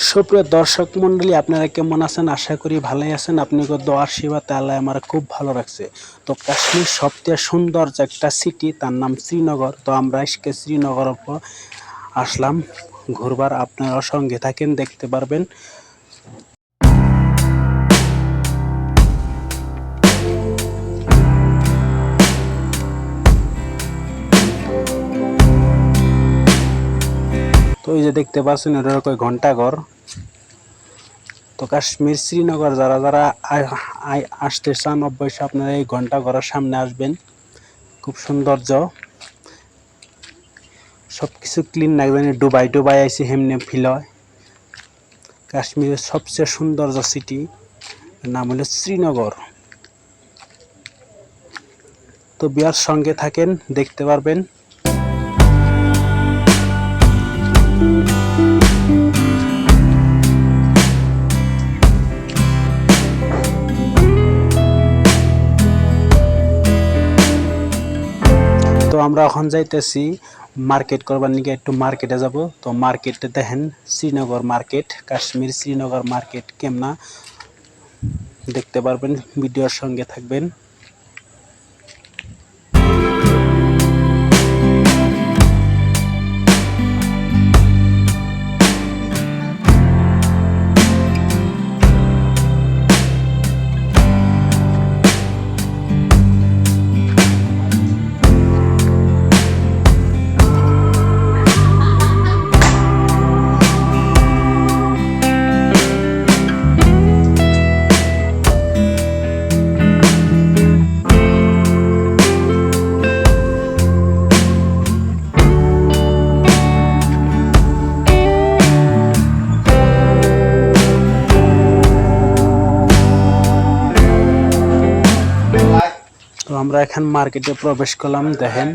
সুপ্রিয় দর্শক মন্ডলী, আপনারা কেমন আছেন? আশা করি ভালোই আছেন। আপনাদের দোয়া আশীর্বাদে আল্লাহ আমার খুব ভালো রাখছে। তো কাশ্মীর সবচেয়ে সুন্দর যে একটা সিটি, তার নাম শ্রীনগর। তো আমরা আজকে শ্রীনগর আসলাম ঘুরবার। আপনারা সঙ্গে থাকেন, দেখতে পারবেন। তো এই যে দেখতে পাচ্ছেন, এটা কই ঘন্টাঘর। তো কাশ্মীর শ্রীনগর যারা যারা আসতে চান, অবশ্যই আপনারা এই ঘন্টাঘরের সামনে আসবেন। খুব সৌন্দর্য, সবকিছু ক্লিন না, জানি ডুবাই ডুবাই আইসি হেমনে ফিল হয়। কাশ্মীরের সবচেয়ে সৌন্দর্য সিটি নাম হলো শ্রীনগর। তো বিয়ার সঙ্গে থাকেন, দেখতে পারবেন। তো আমরা এখন যাইতেছি মার্কেট করবার নিকে, একটু মার্কেটে যাব। তো মার্কেটে দেখেন শ্রীনগর মার্কেট, কাশ্মীর শ্রীনগর মার্কেট কেমনা দেখতে পারবেন। ভিডিওর সঙ্গে থাকবেন। তো আমরা এখন মার্কেটে প্রবেশ করলাম। দেখেন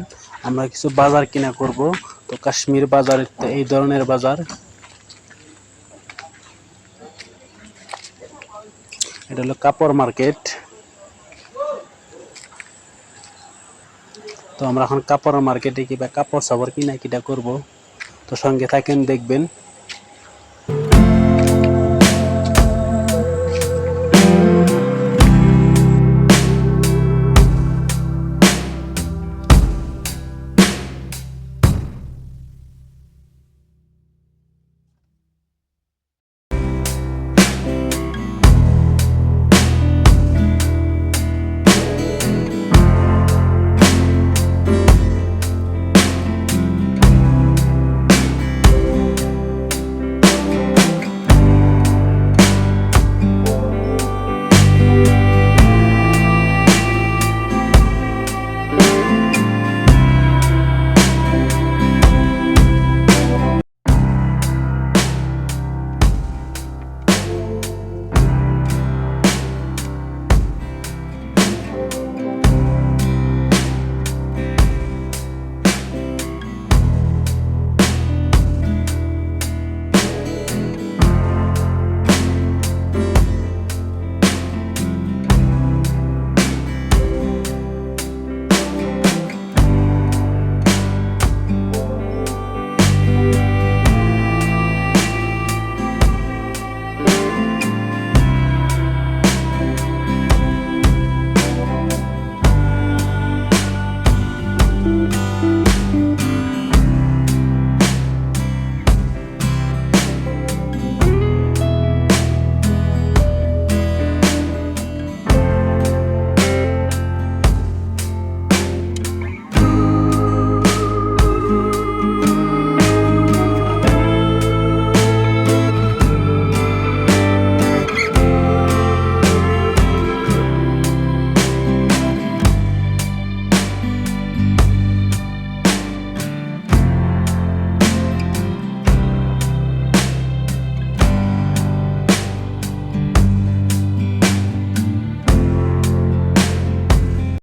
আমরা কিছু বাজার কিনা করব। তো কাশ্মীর বাজার এই ধরনের বাজার। এটা হলো কাপড় মার্কেট। তো আমরা এখন কাপড় মার্কেটে কিংবা কাপড় সাপড় কিনা কিটা করব। তো সঙ্গে থাকেন, দেখবেন।